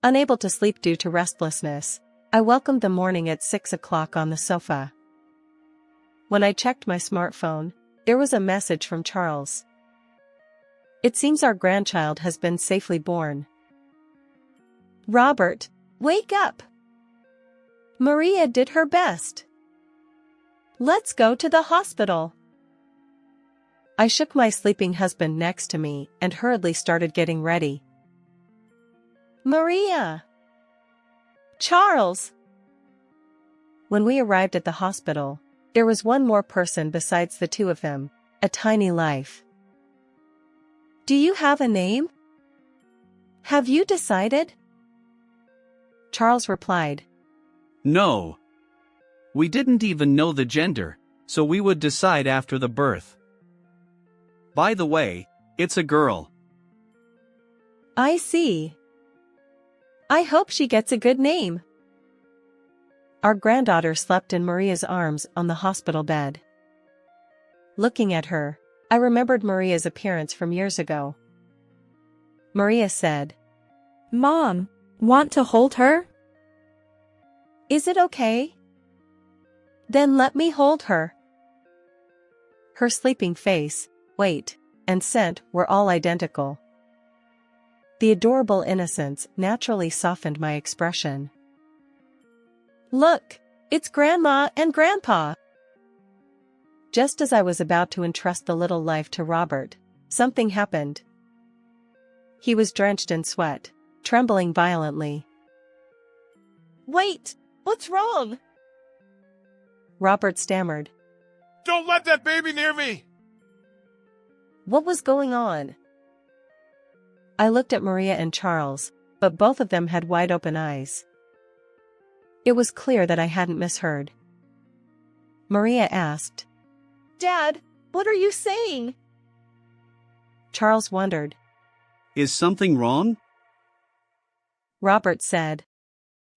Unable to sleep due to restlessness, I welcomed the morning at 6 o'clock on the sofa. When I checked my smartphone, there was a message from Charles. It seems our grandchild has been safely born. Robert, wake up! Maria did her best. Let's go to the hospital. I shook my sleeping husband next to me and hurriedly started getting ready. Maria! Charles! When we arrived at the hospital, there was one more person besides the two of them, a tiny life. Do you have a name? Have you decided? Charles replied. No. We didn't even know the gender, so we would decide after the birth. By the way, it's a girl. I see. I hope she gets a good name. Our granddaughter slept in Maria's arms on the hospital bed. Looking at her, I remembered Maria's appearance from years ago. Maria said, Mom, want to hold her? Is it okay? Then let me hold her. Her sleeping face, weight, and scent were all identical. The adorable innocence naturally softened my expression. Look, it's Grandma and Grandpa. Just as I was about to entrust the little life to Robert, something happened. He was drenched in sweat, trembling violently. Wait, what's wrong? Robert stammered. Don't let that baby near me! What was going on? I looked at Maria and Charles, but both of them had wide-open eyes. It was clear that I hadn't misheard. Maria asked, Dad, what are you saying? Charles wondered. Is something wrong? Robert said,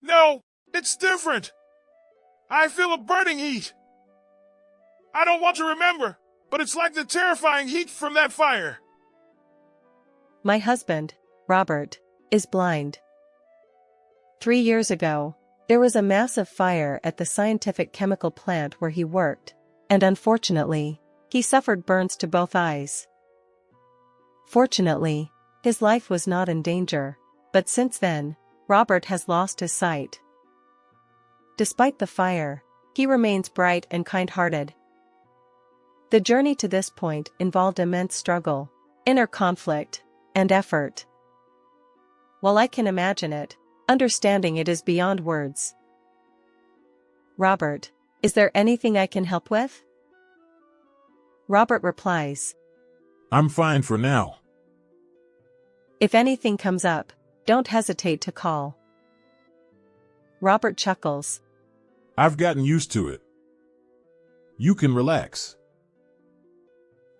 No, it's different. I feel a burning heat. I don't want to remember, but it's like the terrifying heat from that fire. My husband, Robert, is blind. 3 years ago, there was a massive fire at the scientific chemical plant where he worked, and unfortunately, he suffered burns to both eyes. Fortunately, his life was not in danger, but since then, Robert has lost his sight. Despite the fire, he remains bright and kind-hearted. The journey to this point involved immense struggle, inner conflict, and effort. While I can imagine it, understanding it is beyond words. Robert, is there anything I can help with? Robert replies, I'm fine for now. If anything comes up, don't hesitate to call. Robert chuckles. I've gotten used to it. You can relax.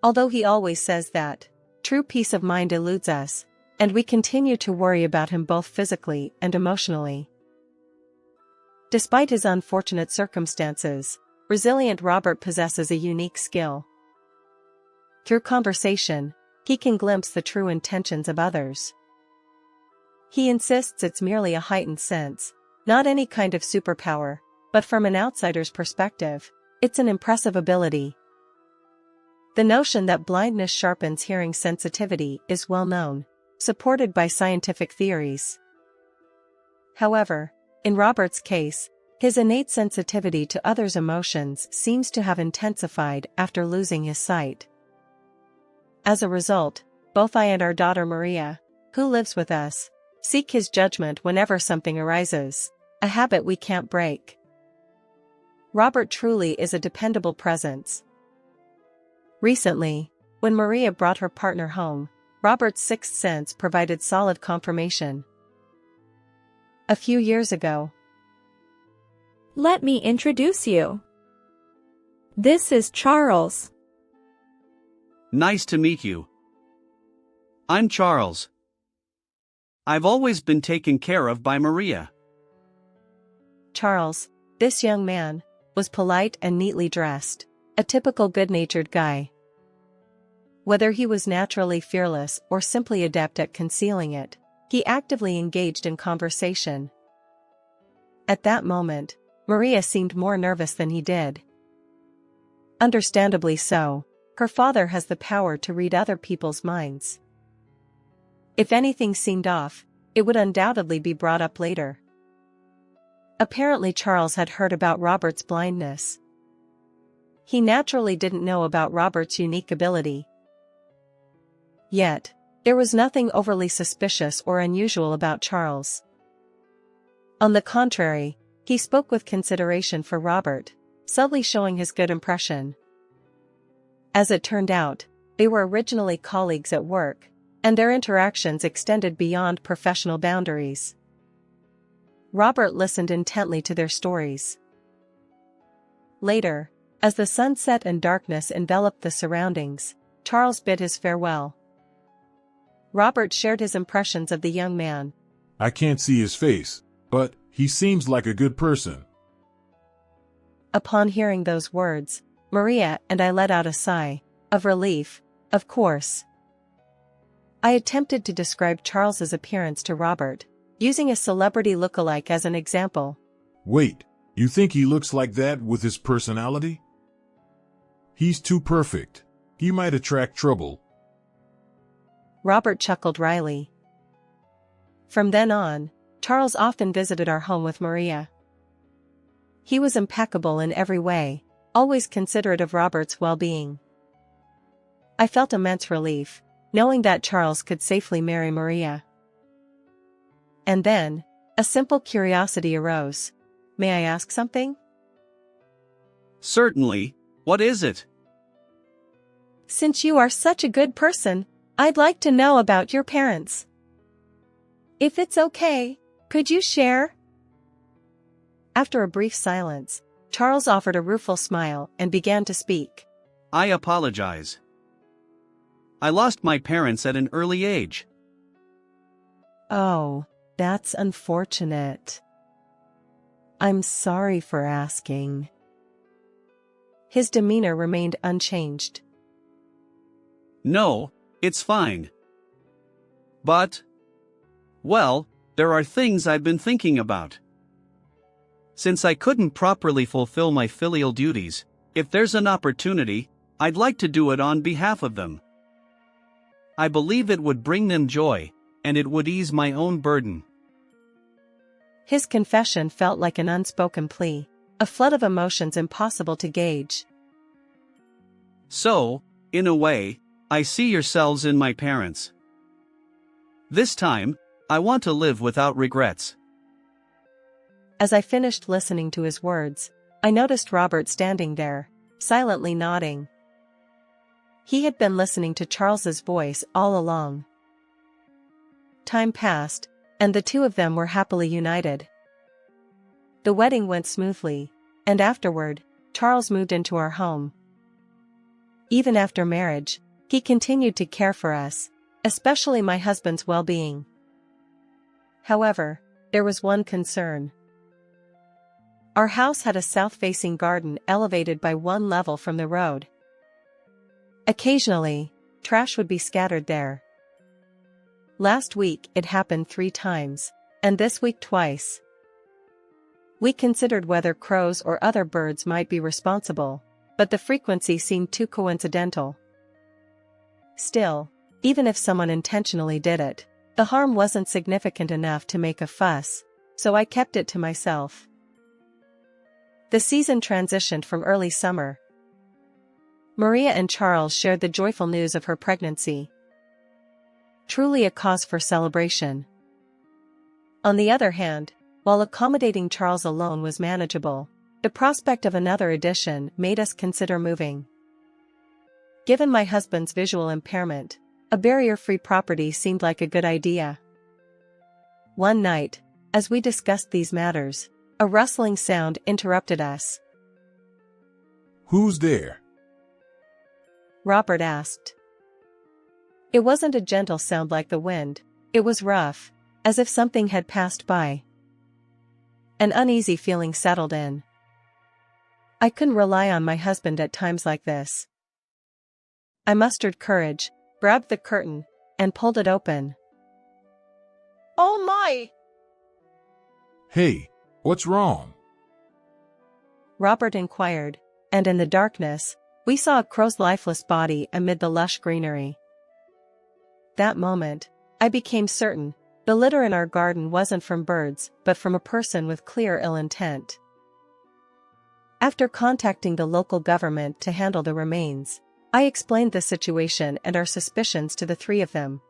Although he always says that, true peace of mind eludes us, and we continue to worry about him both physically and emotionally. Despite his unfortunate circumstances, resilient Robert possesses a unique skill. Through conversation, he can glimpse the true intentions of others. He insists it's merely a heightened sense, not any kind of superpower, but from an outsider's perspective, it's an impressive ability. The notion that blindness sharpens hearing sensitivity is well known, supported by scientific theories. However, in Robert's case, his innate sensitivity to others' emotions seems to have intensified after losing his sight. As a result, both I and our daughter Maria, who lives with us, seek his judgment whenever something arises, a habit we can't break. Robert truly is a dependable presence. Recently, when Maria brought her partner home, Robert's sixth sense provided solid confirmation. A few years ago. Let me introduce you. This is Charles. Nice to meet you. I'm Charles. I've always been taken care of by Maria. Charles, this young man, was polite and neatly dressed, a typical good-natured guy. Whether he was naturally fearless or simply adept at concealing it, He actively engaged in conversation. At that moment, Maria seemed more nervous than he did. Understandably so. Her father has the power to read other people's minds. If anything seemed off, it would undoubtedly be brought up later. Apparently Charles had heard about Robert's blindness. He naturally didn't know about Robert's unique ability. Yet, there was nothing overly suspicious or unusual about Charles. On the contrary, he spoke with consideration for Robert, subtly showing his good impression. As it turned out, they were originally colleagues at work, and their interactions extended beyond professional boundaries. Robert listened intently to their stories. Later, as the sunset and darkness enveloped the surroundings, Charles bid his farewell. Robert shared his impressions of the young man. I can't see his face, but he seems like a good person. Upon hearing those words, Maria and I let out a sigh of relief. Of course. I attempted to describe Charles's appearance to Robert, using a celebrity look-alike as an example. Wait, you think he looks like that with his personality? He's too perfect. He might attract trouble. Robert chuckled wryly. From then on, Charles often visited our home with Maria. He was impeccable in every way, always considerate of Robert's well-being. I felt immense relief, knowing that Charles could safely marry Maria. And then, a simple curiosity arose. May I ask something? Certainly. What is it? Since you are such a good person, I'd like to know about your parents. If it's okay, could you share? After a brief silence, Charles offered a rueful smile and began to speak. I apologize. I lost my parents at an early age. Oh, that's unfortunate. I'm sorry for asking. His demeanor remained unchanged. No, it's fine. But, well, there are things I've been thinking about. Since I couldn't properly fulfill my filial duties, if there's an opportunity, I'd like to do it on behalf of them. I believe it would bring them joy, and it would ease my own burden. His confession felt like an unspoken plea, a flood of emotions impossible to gauge. So, in a way, I see yourselves in my parents. This time, I want to live without regrets. As I finished listening to his words, I noticed Robert standing there, silently nodding. He had been listening to Charles's voice all along. Time passed, and the two of them were happily united. The wedding went smoothly, and afterward, Charles moved into our home. Even after marriage, he continued to care for us, especially my husband's well-being. However, there was one concern. Our house had a south-facing garden elevated by one level from the road. Occasionally, trash would be scattered there. Last week it happened 3 times, and this week twice. We considered whether crows or other birds might be responsible, but the frequency seemed too coincidental. Still, even if someone intentionally did it, the harm wasn't significant enough to make a fuss, so I kept it to myself. The season transitioned from early summer. Maria and Charles shared the joyful news of her pregnancy. Truly a cause for celebration. On the other hand, while accommodating Charles alone was manageable, the prospect of another addition made us consider moving. Given my husband's visual impairment, a barrier-free property seemed like a good idea. One night, as we discussed these matters, a rustling sound interrupted us. Who's there? Robert asked. It wasn't a gentle sound like the wind, it was rough, as if something had passed by. An uneasy feeling settled in. I couldn't rely on my husband at times like this. I mustered courage, grabbed the curtain, and pulled it open. Oh my! Hey, what's wrong? Robert inquired, and in the darkness, we saw a crow's lifeless body amid the lush greenery. That moment, I became certain the litter in our garden wasn't from birds but from a person with clear ill intent. After contacting the local government to handle the remains, I explained the situation and our suspicions to the three of them.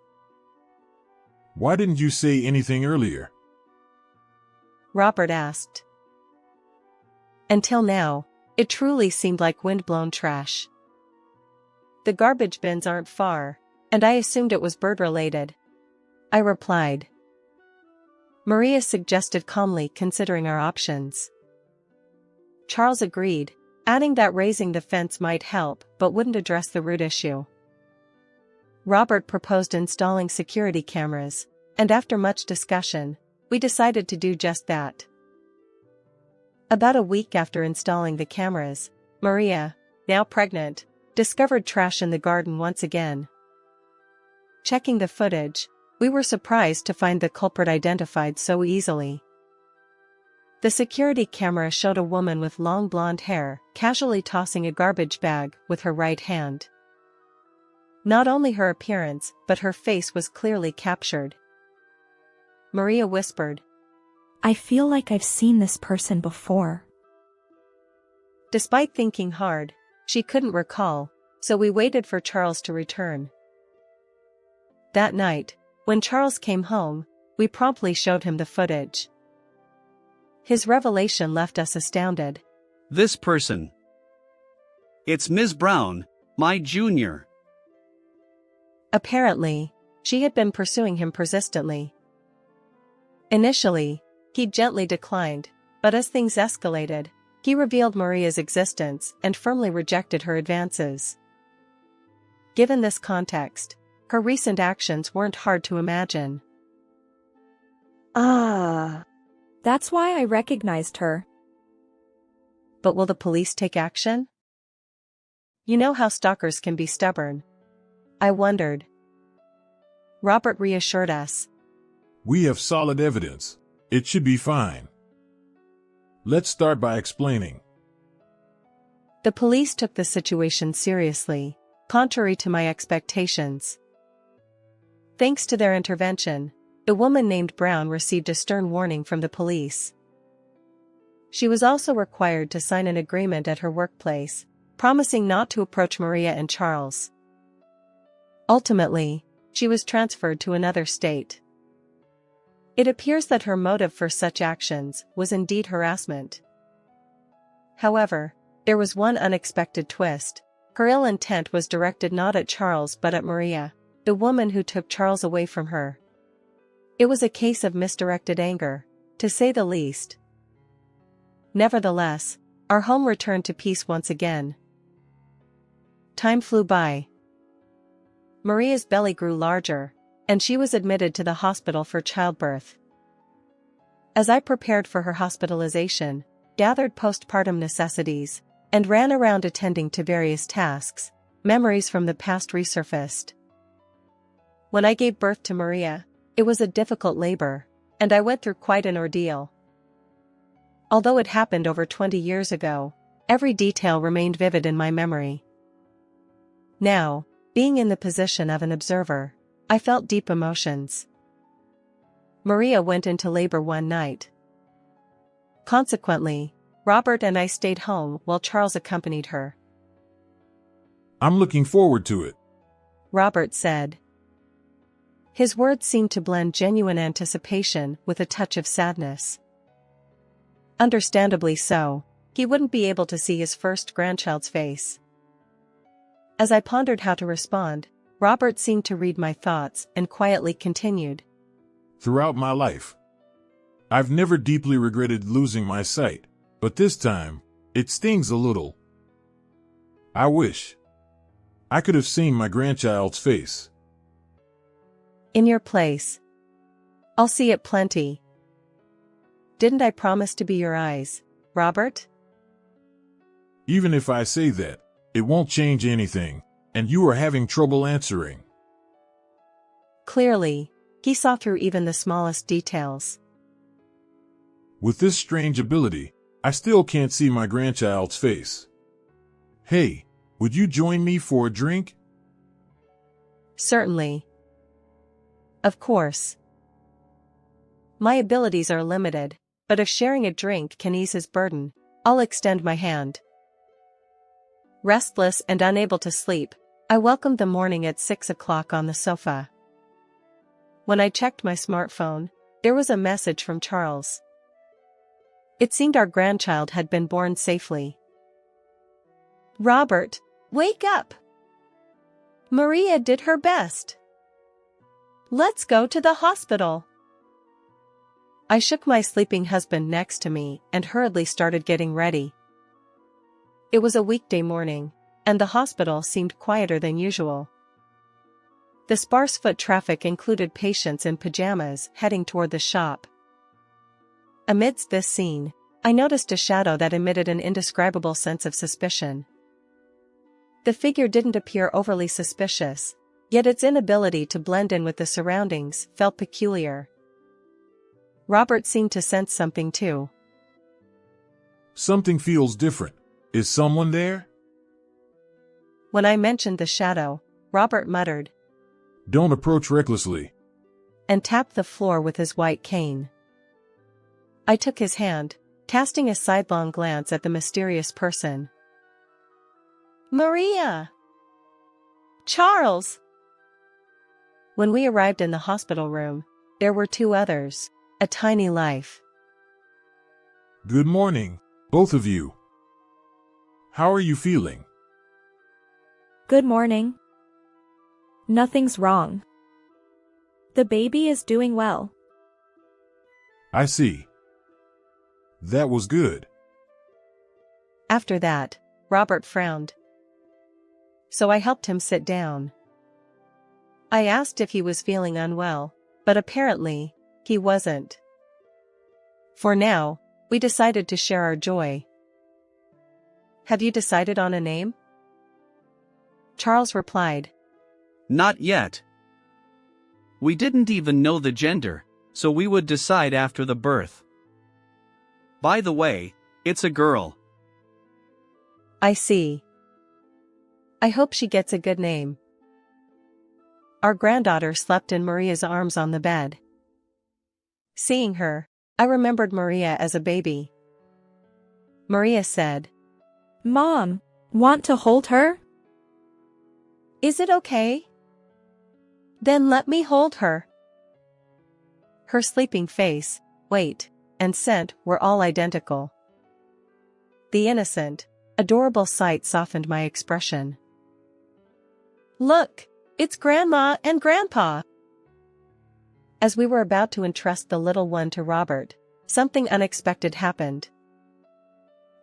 Why didn't you say anything earlier? Robert asked. Until now, it truly seemed like wind-blown trash. The garbage bins aren't far, and I assumed it was bird-related. I replied. Maria suggested calmly, considering our options. Charles agreed, adding that raising the fence might help but wouldn't address the root issue. Robert proposed installing security cameras, and after much discussion, we decided to do just that. About a week after installing the cameras, Maria, now pregnant, discovered trash in the garden once again. Checking the footage, we were surprised to find the culprit identified so easily. The security camera showed a woman with long blonde hair casually tossing a garbage bag with her right hand. Not only her appearance but her face was clearly captured. Maria whispered, I feel like I've seen this person before. Despite thinking hard, she couldn't recall, so we waited for Charles to return. That night, when Charles came home, we promptly showed him the footage. His revelation left us astounded. This person. It's Ms. Brown, my junior. Apparently, she had been pursuing him persistently. Initially, he gently declined, but as things escalated, he revealed Maria's existence and firmly rejected her advances. Given this context, her recent actions weren't hard to imagine. That's why I recognized her. But will the police take action? You know how stalkers can be stubborn. I wondered. Robert reassured us. We have solid evidence. It should be fine. Let's start by explaining. The police took the situation seriously, contrary to my expectations. Thanks to their intervention, the woman named Brown received a stern warning from the police. She was also required to sign an agreement at her workplace, promising not to approach Maria and Charles. Ultimately, she was transferred to another state. It appears that her motive for such actions was indeed harassment. However, there was one unexpected twist. Her ill intent was directed not at Charles but at Maria, the woman who took Charles away from her. It was a case of misdirected anger, to say the least. Nevertheless, our home returned to peace once again. Time flew by. Maria's belly grew larger, and she was admitted to the hospital for childbirth. As I prepared for her hospitalization, gathered postpartum necessities, and ran around attending to various tasks, memories from the past resurfaced. When I gave birth to Maria, it was a difficult labor, and I went through quite an ordeal. Although it happened over 20 years ago, every detail remained vivid in my memory. Now, being in the position of an observer, I felt deep emotions. Maria went into labor one night. Consequently, Robert and I stayed home while Charles accompanied her. I'm looking forward to it, Robert said. His words seemed to blend genuine anticipation with a touch of sadness. Understandably so, he wouldn't be able to see his first grandchild's face. As I pondered how to respond, Robert seemed to read my thoughts and quietly continued. Throughout my life, I've never deeply regretted losing my sight, but this time, it stings a little. I wish I could have seen my grandchild's face. In your place. I'll see it plenty. Didn't I promise to be your eyes, Robert? Even if I say that, it won't change anything, and you are having trouble answering. Clearly, He saw through even the smallest details. With this strange ability, I still can't see my grandchild's face. Hey, would you join me for a drink? Certainly. Of course. My abilities are limited, but if sharing a drink can ease his burden, I'll extend my hand. Restless and unable to sleep, I welcomed the morning at 6 o'clock on the sofa. When I checked my smartphone, there was a message from Charles. It seemed our grandchild had been born safely. Robert, wake up! Maria did her best. Let's go to the hospital. I shook my sleeping husband next to me and hurriedly started getting ready. It was a weekday morning, and the hospital seemed quieter than usual. The sparse foot traffic included patients in pajamas heading toward the shop. Amidst this scene, I noticed a shadow that emitted an indescribable sense of suspicion. The figure didn't appear overly suspicious, yet its inability to blend in with the surroundings felt peculiar. Robert seemed to sense something too. Something feels different. Is someone there? When I mentioned the shadow, Robert muttered, Don't approach recklessly, and tapped the floor with his white cane. I took his hand, casting a sidelong glance at the mysterious person. Maria! Charles! When we arrived in the hospital room, there were two others, a tiny life. Good morning, both of you. How are you feeling? Good morning. Nothing's wrong. The baby is doing well. I see. That was good. After that, Robert frowned. So I helped him sit down. I asked if he was feeling unwell, but apparently, he wasn't. For now, we decided to share our joy. Have you decided on a name? Charles replied. Not yet. We didn't even know the gender, so we would decide after the birth. By the way, it's a girl. I see. I hope she gets a good name. Our granddaughter slept in Maria's arms on the bed. Seeing her, I remembered Maria as a baby. Maria said, Mom, want to hold her? Is it okay? Then let me hold her. Her sleeping face, weight, and scent were all identical. The innocent, adorable sight softened my expression. Look, it's Grandma and Grandpa. As we were about to entrust the little one to Robert, something unexpected happened.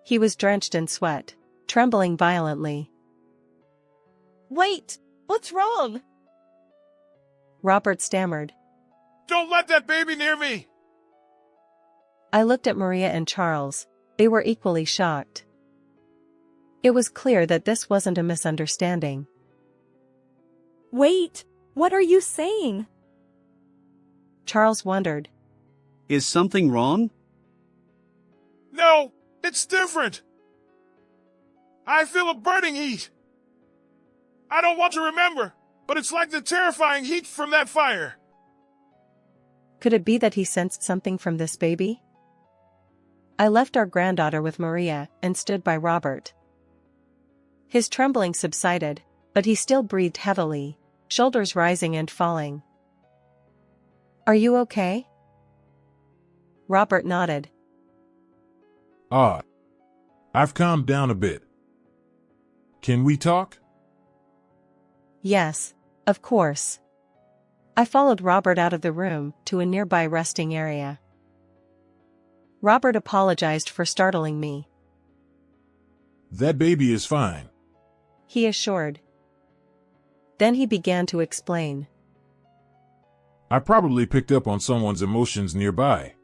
He was drenched in sweat, trembling violently. Wait, what's wrong? Robert stammered. Don't let that baby near me! I looked at Maria and Charles. They were equally shocked. It was clear that this wasn't a misunderstanding. Wait, what are you saying? Charles wondered. Is something wrong? No, it's different. I feel a burning heat. I don't want to remember, but it's like the terrifying heat from that fire. Could it be that he sensed something from this baby? I left our granddaughter with Maria and stood by Robert. His trembling subsided, but he still breathed heavily, shoulders rising and falling. Are you okay? Robert nodded. I've calmed down a bit. Can we talk? Yes, of course. I followed Robert out of the room to a nearby resting area. Robert apologized for startling me. That baby is fine. He assured. Then he began to explain. I probably picked up on someone's emotions nearby.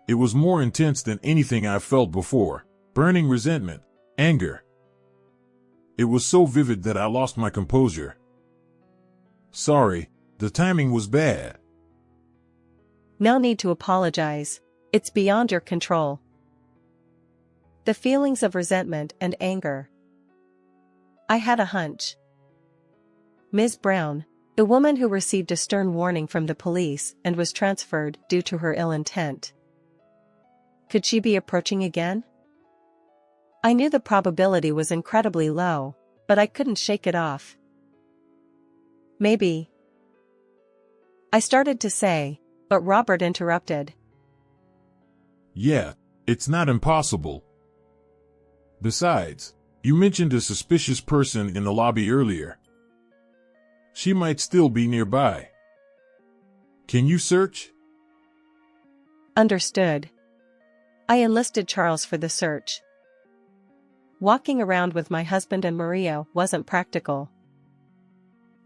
It was more intense than anything I've felt before. Burning resentment, anger. It was so vivid that I lost my composure. Sorry, The timing was bad. No need to apologize. It's beyond your control. The feelings of resentment and anger. I had a hunch. Ms. Brown, the woman who received a stern warning from the police and was transferred due to her ill intent. Could she be approaching again? I knew the probability was incredibly low, but I couldn't shake it off. Maybe. I started to say, but Robert interrupted. Yeah, it's not impossible. Besides, you mentioned a suspicious person in the lobby earlier. She might still be nearby. Can you search? Understood. I enlisted Charles for the search. Walking around with my husband and Maria wasn't practical.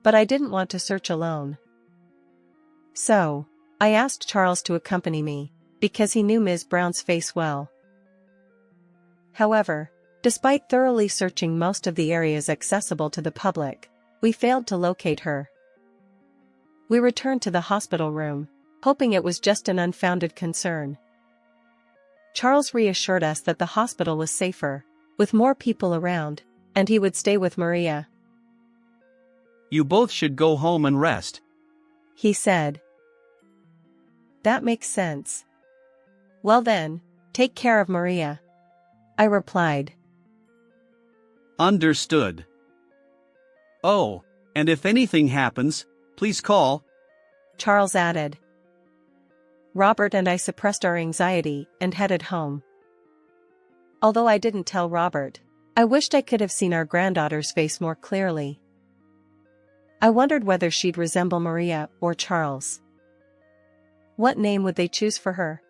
But I didn't want to search alone. So, I asked Charles to accompany me, because he knew Ms. Brown's face well. However, despite thoroughly searching most of the areas accessible to the public, we failed to locate her. We returned to the hospital room, hoping it was just an unfounded concern. Charles reassured us that the hospital was safer, with more people around, and he would stay with Maria. You both should go home and rest, he said. That makes sense. Well then, take care of Maria, I replied. Understood. Oh, and if anything happens, please call, Charles added. Robert and I suppressed our anxiety and headed home. Although I didn't tell Robert, I wished I could have seen our granddaughter's face more clearly. I wondered whether she'd resemble Maria or Charles. What name would they choose for her?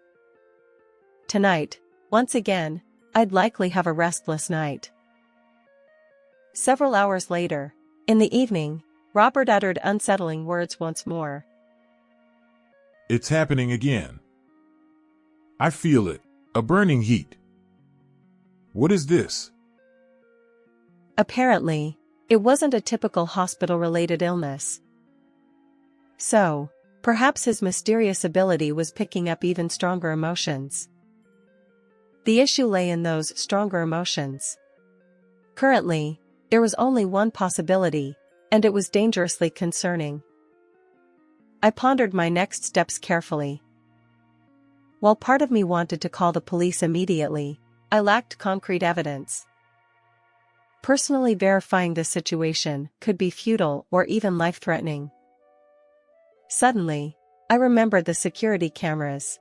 Tonight, once again, I'd likely have a restless night. Several hours later, in the evening, Robert uttered unsettling words once more. It's happening again. I feel it, a burning heat. What is this? Apparently, it wasn't a typical hospital-related illness. So, perhaps his mysterious ability was picking up even stronger emotions. The issue lay in those stronger emotions. Currently, there was only one possibility, and it was dangerously concerning. I pondered my next steps carefully. While part of me wanted to call the police immediately, I lacked concrete evidence. Personally verifying the situation could be futile or even life-threatening. Suddenly, I remembered the security cameras.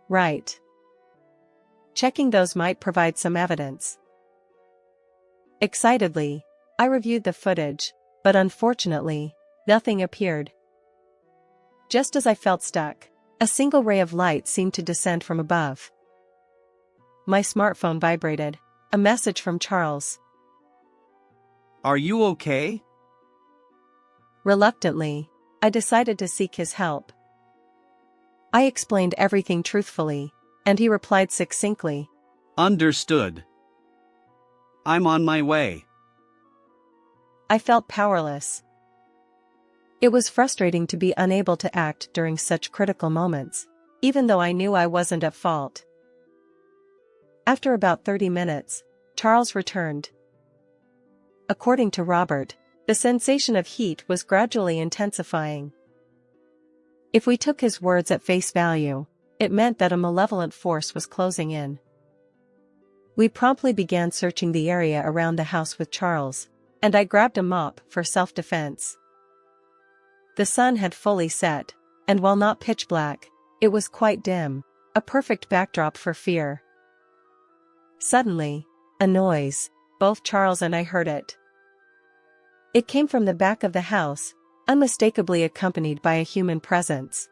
Right. Checking those might provide some evidence. Excitedly, I reviewed the footage, but unfortunately, nothing appeared. Just as I felt stuck, a single ray of light seemed to descend from above. My smartphone vibrated, a message from Charles. Are you okay? Reluctantly, I decided to seek his help. I explained everything truthfully, and he replied succinctly. Understood. I'm on my way. I felt powerless. It was frustrating to be unable to act during such critical moments, even though I knew I wasn't at fault. After about 30 minutes, Charles returned. According to Robert, the sensation of heat was gradually intensifying. If we took his words at face value, it meant that a malevolent force was closing in. We promptly began searching the area around the house with Charles, and I grabbed a mop for self-defense. The sun had fully set, and while not pitch black, it was quite dim, a perfect backdrop for fear. Suddenly, a noise, both Charles and I heard it. It came from the back of the house, unmistakably accompanied by a human presence.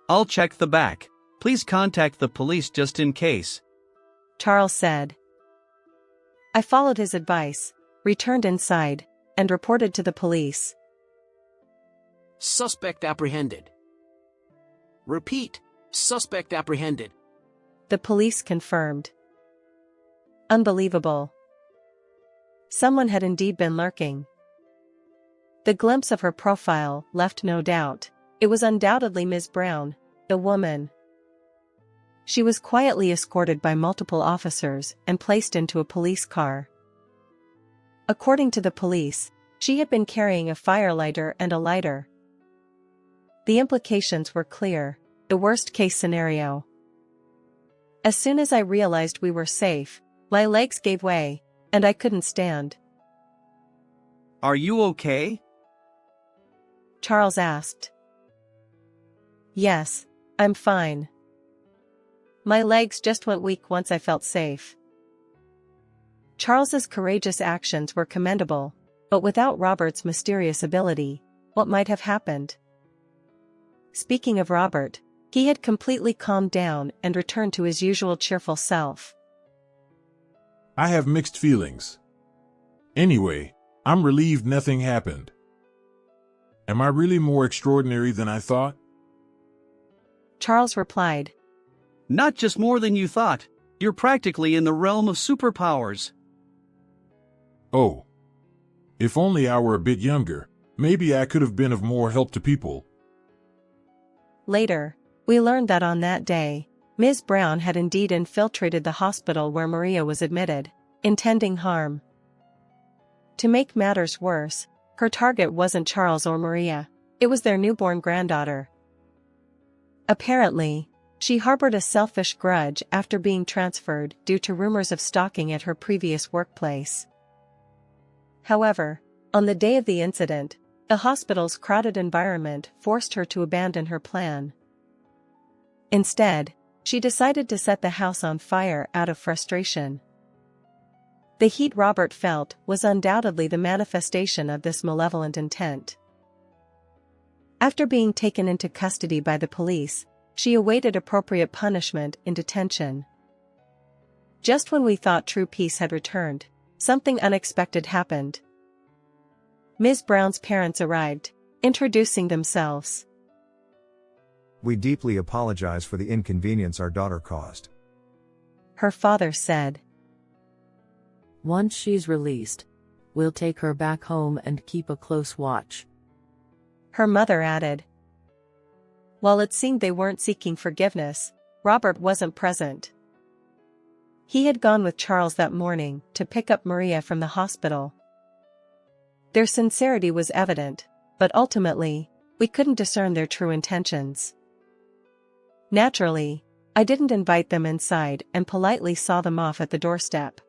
I'll check the back. Please contact the police just in case, Charles said. I followed his advice, returned inside, and reported to the police. Suspect apprehended. Repeat, suspect apprehended. The police confirmed. Unbelievable. Someone had indeed been lurking. The glimpse of her profile left no doubt. It was undoubtedly Ms. Brown, the woman. She was quietly escorted by multiple officers and placed into a police car. According to the police, she had been carrying a firelighter and a lighter. The implications were clear, the worst-case scenario. As soon as I realized we were safe, my legs gave way, and I couldn't stand. Are you okay? Charles asked. Yes, I'm fine. My legs just went weak once I felt safe. Charles's courageous actions were commendable, but without Robert's mysterious ability, what might have happened? Speaking of Robert, he had completely calmed down and returned to his usual cheerful self. I have mixed feelings. Anyway, I'm relieved nothing happened. Am I really more extraordinary than I thought? Charles replied. Not just more than you thought. You're practically in the realm of superpowers. Oh. If only I were a bit younger, maybe I could have been of more help to people. Later, we learned that on that day, Ms. Brown had indeed infiltrated the hospital where Maria was admitted, intending harm. To make matters worse, her target wasn't Charles or Maria, it was their newborn granddaughter. Apparently, she harbored a selfish grudge after being transferred due to rumors of stalking at her previous workplace. However, on the day of the incident, the hospital's crowded environment forced her to abandon her plan. Instead, she decided to set the house on fire out of frustration. The heat Robert felt was undoubtedly the manifestation of this malevolent intent. After being taken into custody by the police, she awaited appropriate punishment in detention. Just when we thought true peace had returned, something unexpected happened. Ms. Brown's parents arrived, introducing themselves. We deeply apologize for the inconvenience our daughter caused. Her father said. Once she's released, we'll take her back home and keep a close watch. Her mother added. While it seemed they weren't seeking forgiveness, Robert wasn't present. He had gone with Charles that morning to pick up Maria from the hospital. Their sincerity was evident, but ultimately, we couldn't discern their true intentions. Naturally, I didn't invite them inside and politely saw them off at the doorstep.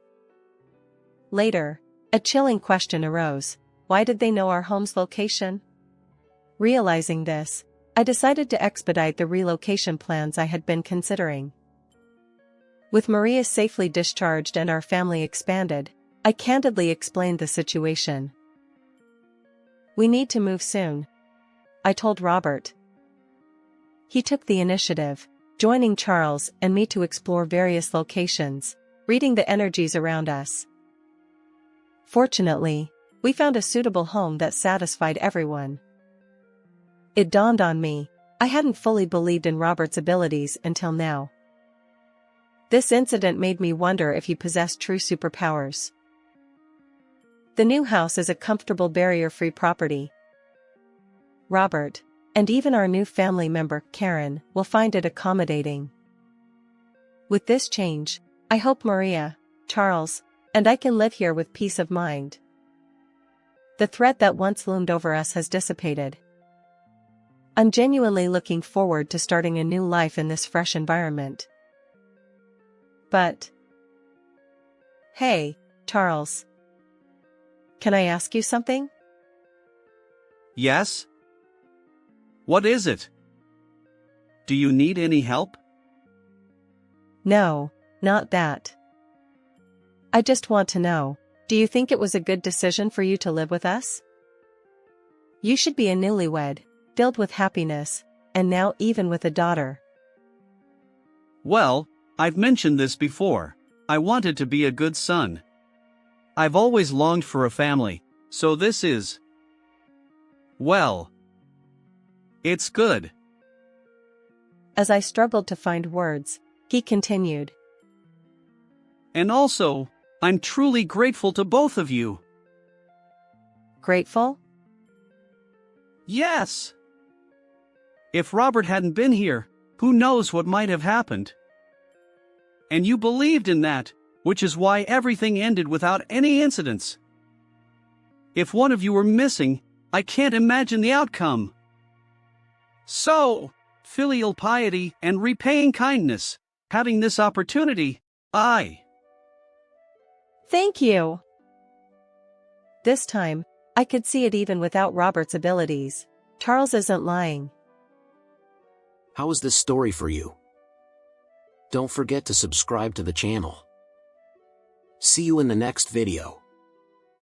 Later, a chilling question arose: why did they know our home's location? Realizing this, I decided to expedite the relocation plans I had been considering. With Maria safely discharged and our family expanded, I candidly explained the situation. We need to move soon, I told Robert. He took the initiative, joining Charles and me to explore various locations, reading the energies around us. Fortunately, we found a suitable home that satisfied everyone. It dawned on me, I hadn't fully believed in Robert's abilities until now. This incident made me wonder if he possessed true superpowers. The new house is a comfortable barrier-free property. Robert, and even our new family member, Karen, will find it accommodating. With this change, I hope Maria, Charles, and I can live here with peace of mind. The threat that once loomed over us has dissipated. I'm genuinely looking forward to starting a new life in this fresh environment. But... Hey, Charles. Can I ask you something? Yes? What is it? Do you need any help? No, not that. I just want to know, do you think it was a good decision for you to live with us? You should be a newlywed, filled with happiness, and now even with a daughter. Well, I've mentioned this before. I wanted to be a good son. I've always longed for a family, so this is... well... it's good. As I struggled to find words, he continued. And also, I'm truly grateful to both of you. Grateful? Yes! If Robert hadn't been here, who knows what might have happened? And you believed in that, which is why everything ended without any incidents. If one of you were missing, I can't imagine the outcome. So, filial piety and repaying kindness, having this opportunity, Thank you. This time, I could see it even without Robert's abilities. Charles isn't lying. How is this story for you? Don't forget to subscribe to the channel. See you in the next video.